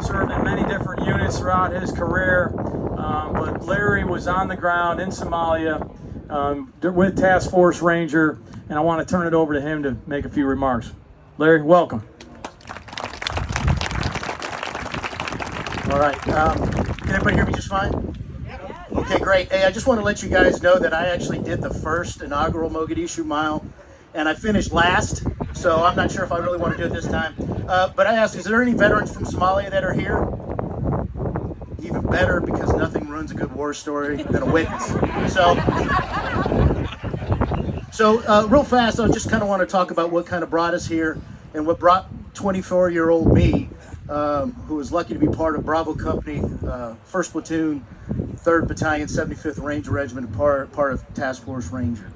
served in many different units throughout his career, but Larry was on the ground in Somalia with Task Force Ranger, and I want to turn it over to him to make a few remarks. Larry, welcome. All right. Can everybody hear me just fine? Okay, great. Hey, I just want to let you guys know that I actually did the first inaugural Mogadishu mile, and I finished last, so I'm not sure if I really want to do it this time. But I asked, is there any veterans from Somalia that are here? Even better, because nothing ruins a good war story than a witness. So real fast, I just kind of want to talk about what kind of brought us here and what brought 24-year-old me, who was lucky to be part of Bravo Company, 1st Platoon, 3rd Battalion, 75th Ranger Regiment, part of Task Force Ranger.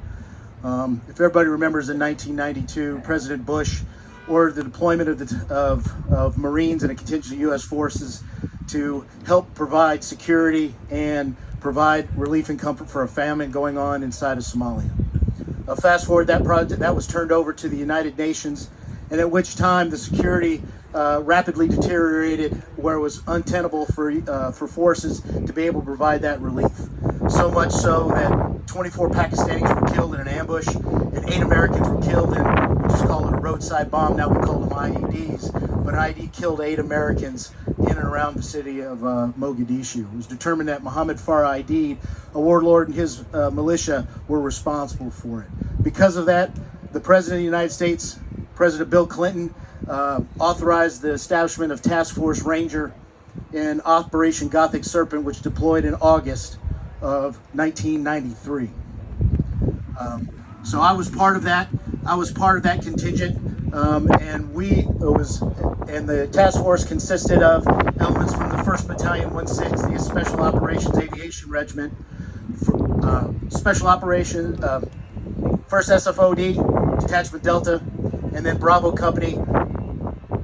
If everybody remembers, in 1992, President Bush ordered the deployment of Marines and a contingent of U.S. forces to help provide security and provide relief and comfort for a famine going on inside of Somalia. Fast forward, that project that was turned over to the United Nations, and at which time the security rapidly deteriorated, where it was untenable for forces to be able to provide that relief. So much so that 24 Pakistanis were killed in an ambush, and 8 Americans were killed in, we just call it a roadside bomb, now we call them IEDs, but an IED killed 8 Americans in and around the city of Mogadishu. It was determined that Mohammed Farah Aidid, a warlord, and his militia were responsible for it. Because of that, the President of the United States, President Bill Clinton, authorized the establishment of Task Force Ranger in Operation Gothic Serpent, which deployed in August of 1993. So I was part of that. I was part of that contingent, and the task force consisted of elements from the 1st Battalion, 160th Special Operations Aviation Regiment, Special Operation, 1st SFOD, Detachment Delta, and then Bravo Company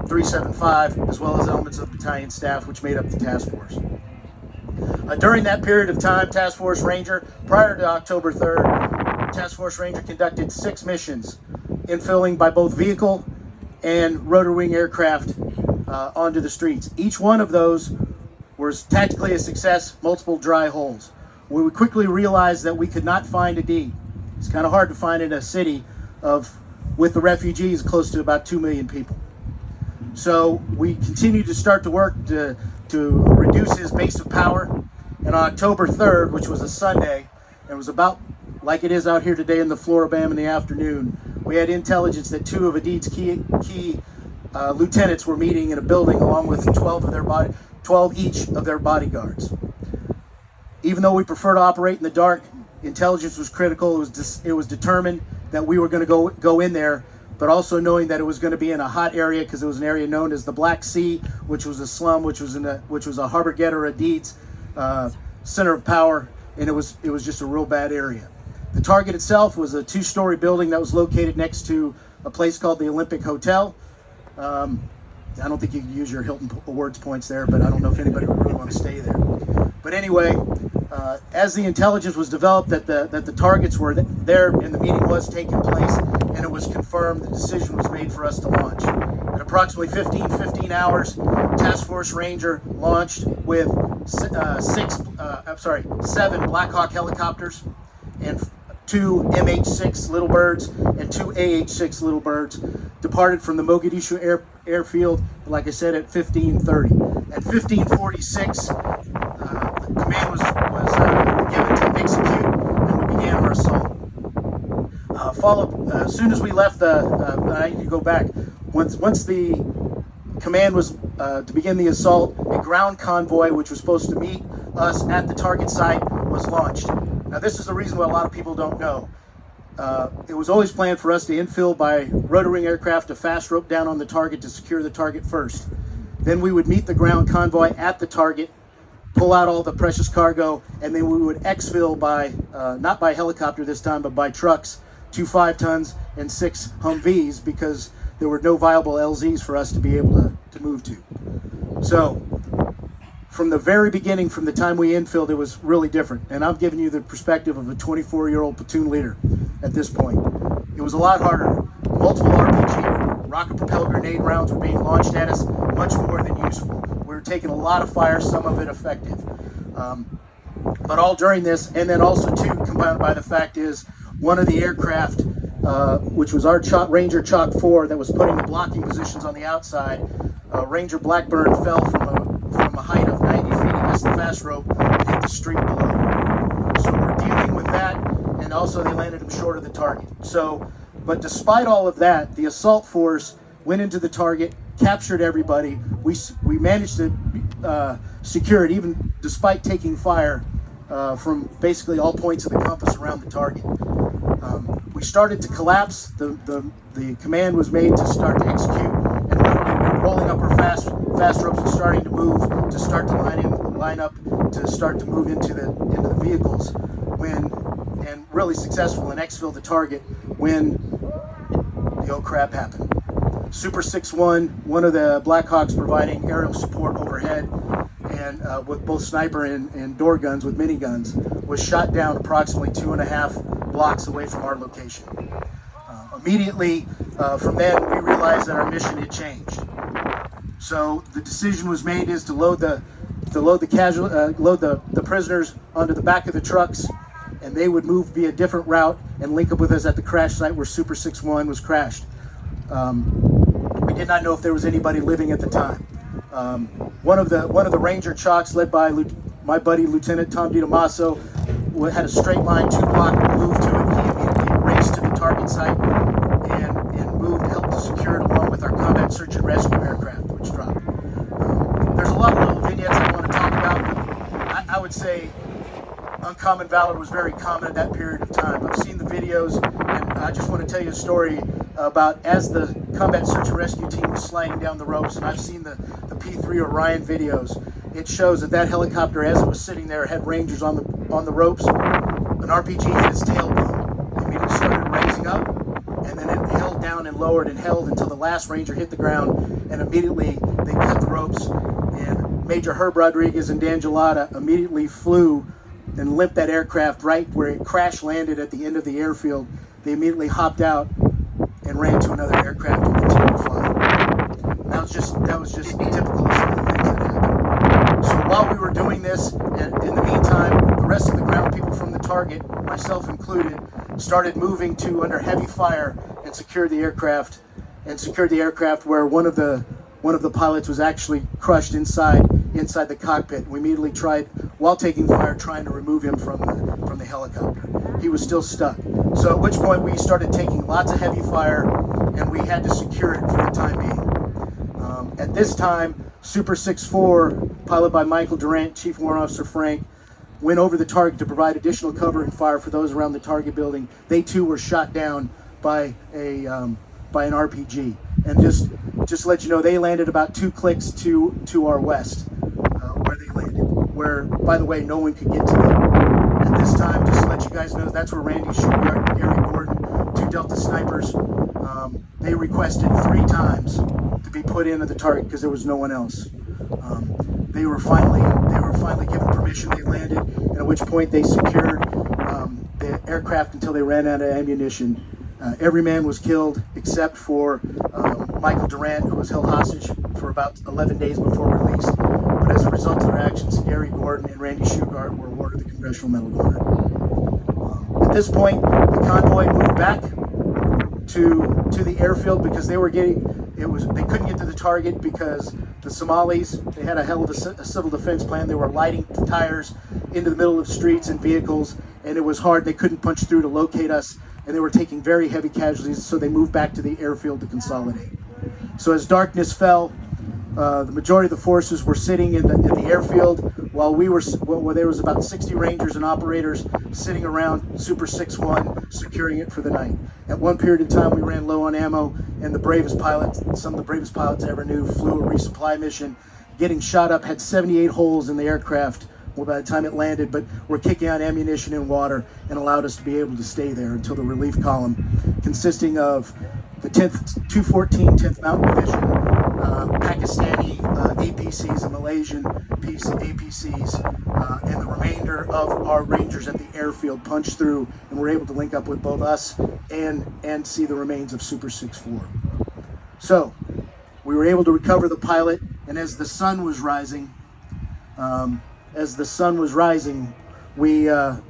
375, as well as elements of battalion staff, which made up the task force. During that period of time, Task Force Ranger, prior to October 3rd, Task Force Ranger conducted 6 missions, infilling by both vehicle and rotor wing aircraft onto the streets. Each one of those was tactically a success, multiple dry holes. We quickly realized that we could not find a D. It's kind of hard to find in a city with the refugees close to about 2 million people. So we continued to start to work to reduce his base of power. And on October 3rd, which was a Sunday, and it was about like it is out here today in the Flora-Bama in the afternoon, we had intelligence that 2 of Aidid's key lieutenants were meeting in a building along with 12 each of their bodyguards. Even though we prefer to operate in the dark, intelligence was critical. It was determined that we were going to go in there, but also knowing that it was going to be in a hot area, because it was an area known as the Black Sea, which was a slum, which was a harbor getter Aidid's center of power, and it was just a real bad area. The target itself was a 2-story building that was located next to a place called the Olympic Hotel. I don't think you can use your Hilton Awards points there, but I don't know if anybody would really want to stay there. But anyway, as the intelligence was developed that the targets were there and the meeting was taking place and it was confirmed, the decision was made for us to launch. At approximately 15 hours, Task Force Ranger launched with 7 Black Hawk helicopters and 2 MH-6 Little Birds and 2 AH-6 Little Birds, departed from the Mogadishu airfield, like I said, at 15:30. At 15:46, the command was given to execute, and we began our assault. As soon as we left I need to go back. Once the command was to begin the assault, a ground convoy, which was supposed to meet us at the target site, was launched. Now, this is the reason why a lot of people don't know. It was always planned for us to infill by rotor wing aircraft, to fast rope down on the target to secure the target first. Then we would meet the ground convoy at the target, pull out all the precious cargo, and then we would exfil by, not by helicopter this time, but by trucks, 2 5-tons and 6 Humvees, because there were no viable LZs for us to be able to move to. So, from the very beginning, from the time we infilled, it was really different. And I'm giving you the perspective of a 24-year-old platoon leader at this point. It was a lot harder. Multiple RPG, rocket-propelled grenade rounds were being launched at us, much more than useful. We were taking a lot of fire, some of it effective. But all during this, and then also too, compounded by the fact is, one of the aircraft, which was our Ranger Chalk 4 that was putting the blocking positions on the outside, Ranger Blackburn fell from a height of 90 feet against the fast rope and hit the street below. So we're dealing with that, and also they landed him short of the target. So, but despite all of that, the assault force went into the target, captured everybody. We managed to secure it, even despite taking fire from basically all points of the compass around the target. We started to collapse. The command was made to start to execute, and literally we were rolling up our fast ropes and starting to move, to start to line up, to start to move into the vehicles. And really successful and exfil the target when the oh crap happened. Super 6-1, one of the Blackhawks providing aerial support overhead, and with both sniper and door guns with miniguns, was shot down approximately 2.5 blocks away from our location. Immediately from then, we realized that our mission had changed. So the decision was made is to load the prisoners onto the back of the trucks, and they would move via a different route and link up with us at the crash site where Super 6-1 was crashed. We did not know if there was anybody living at the time. One of the Ranger Chalks, led by my buddy Lieutenant Tom DiDamasso, had a straight line 2-block move to it. He immediately raced to the target site and moved to help to secure it, along with our combat search and rescue aircraft, which dropped. There's a lot of little vignettes I want to talk about, but I would say uncommon valor was very common at that period of time. I've seen the videos, and I just want to tell you a story about as the combat search and rescue team was sliding down the ropes, and I've seen the P3 Orion videos. It shows that helicopter, as it was sitting there, had Rangers on the ropes. An RPG hit its tailbone. It immediately started raising up, and then it held down and lowered and held until the last Ranger hit the ground, and immediately they cut the ropes, and Major Herb Rodriguez and Dan Gelada immediately flew and limped that aircraft right where it crash landed at the end of the airfield. They immediately hopped out and ran to another aircraft and continued flying. That was just typical of some of the things that happened. So while we were doing this, and in the meantime, the rest of the ground people from the target, myself included, started moving to under heavy fire and secured the aircraft where one of the pilots was actually crushed inside the cockpit. We immediately tried, while taking fire, trying to remove him from the helicopter. He was still stuck. So at which point we started taking lots of heavy fire, and we had to secure it for the time being. At this time, Super 6-4, piloted by Michael Durant, Chief Warrant Officer Frank, went over the target to provide additional cover and fire for those around the target building. They too were shot down by an RPG. And just to let you know, they landed about 2 clicks to our west, where they landed, where, by the way, no one could get to them. At this time, just to let you guys know, that's where Randy Shugart, Gary Gordon, 2 Delta snipers, they requested 3 times to be put into the target because there was no one else. They were finally given permission. They landed, and at which point they secured the aircraft until they ran out of ammunition. Every man was killed except for Michael Durant, who was held hostage for about 11 days before release. But as a result of their actions, Gary Gordon and Randy Shugart were awarded the Congressional Medal of Honor. At this point, the convoy moved back to the airfield because they couldn't get to the target because the Somalis, they had a hell of a civil defense plan. They were lighting tires into the middle of streets and vehicles, and it was hard. They couldn't punch through to locate us, and they were taking very heavy casualties, so they moved back to the airfield to consolidate. So as darkness fell, the majority of the forces were sitting in the airfield, while there was about 60 Rangers and operators sitting around Super 6-1, securing it for the night. At one period in time, we ran low on ammo, and some of the bravest pilots I ever knew, flew a resupply mission, getting shot up, had 78 holes in the aircraft by the time it landed, but were kicking out ammunition and water and allowed us to be able to stay there until the relief column, consisting of the 214 10th Mountain Division, Pakistani APCs and Malaysian APCs, and the remainder of our Rangers at the airfield punched through and were able to link up with both us and see the remains of Super 6-4. So we were able to recover the pilot And as the sun was rising, we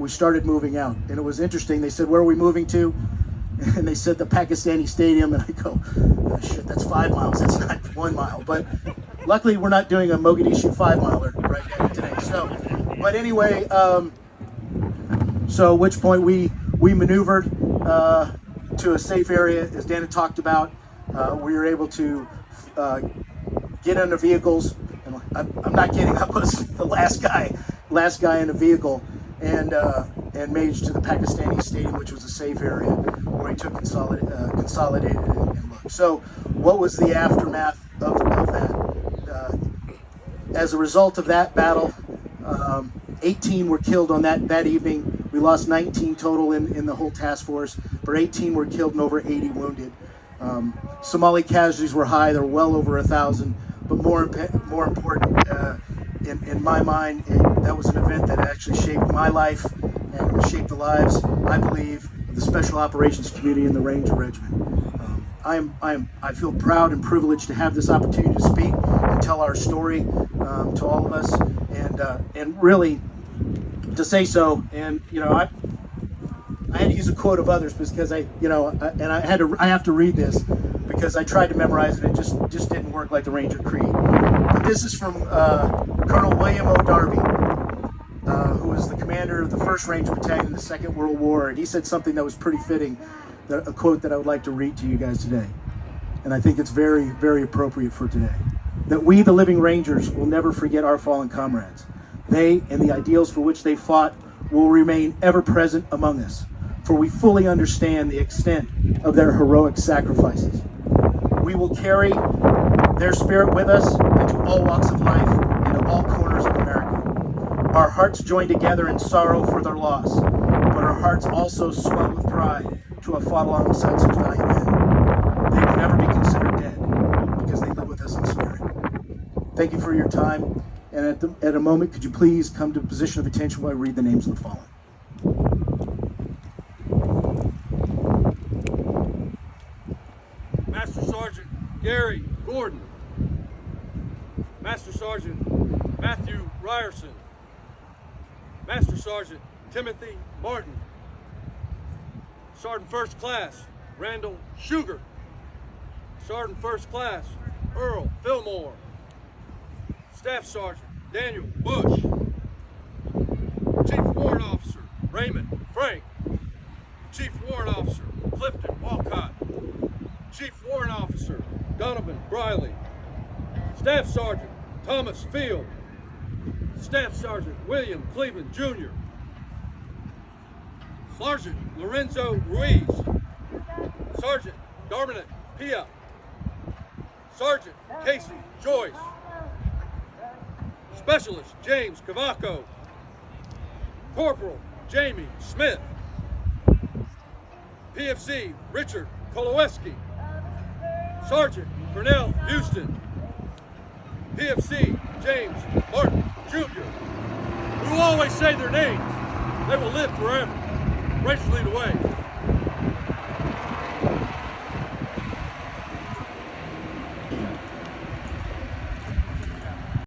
started moving out. And it was interesting. They said, "Where are we moving to?" And they said the Pakistani stadium. And I go, "Oh, shit, that's 5 miles. That's not 1 mile." But luckily, we're not doing a Mogadishu 5-miler right now today. So, but anyway, so at which point we maneuvered to a safe area, as Dan had talked about. We were able to get under vehicles, and I'm not kidding. I was the last guy in a vehicle, and made it to the Pakistani stadium, which was a safe area where he took consolidated and looked. So, what was the aftermath of that? As a result of that battle, 18 were killed on that evening. We lost 19 total in the whole task force, but 18 were killed and over 80 wounded. Somali casualties were high; they were well over 1,000. But more important, in my mind, that was an event that actually shaped my life and shaped the lives, I believe, of the Special Operations community and the Ranger Regiment. I feel proud and privileged to have this opportunity to speak and tell our story to all of us, and really to say so. And I had to use a quote of others because I have to read this because I tried to memorize it. It just didn't work like the Ranger Creed. But this is from Colonel William O. Darby, who was the commander of the 1st Ranger Battalion in the Second World War, and he said something that was pretty fitting. A quote that I would like to read to you guys today, and I think it's very, very appropriate for today. That we, the living Rangers, will never forget our fallen comrades. They and the ideals for which they fought will remain ever present among us, for we fully understand the extent of their heroic sacrifices. We will carry their spirit with us into all walks of life and to all corners of America. Our hearts join together in sorrow for their loss, but our hearts also swell with pride to have fought alongside such valiant men. They will never be considered dead because they live with us in spirit. Thank you for your time, and at a moment, could you please come to a position of attention while I read the names of the fallen. Master Sergeant Gary Gordon, Master Sergeant Matthew Ryerson, Master Sergeant Timothy Martin, Sergeant First Class Randall Sugar, Sergeant First Class Earl Fillmore, Staff Sergeant Daniel Bush, Chief Warrant Officer Raymond Frank, Chief Warrant Officer Clifton Walcott, Chief Warrant Officer Donovan Briley, Staff Sergeant Thomas Field, Staff Sergeant William Cleveland Jr., Sergeant Lorenzo Ruiz, Sergeant Dominic Pia, Sergeant Casey Joyce, Specialist James Cavaco, Corporal Jamie Smith, PFC Richard Koloweski, Sergeant Cornell Houston, PFC James Martin Jr. We will always say their names. They will live forever. Ranger lead away.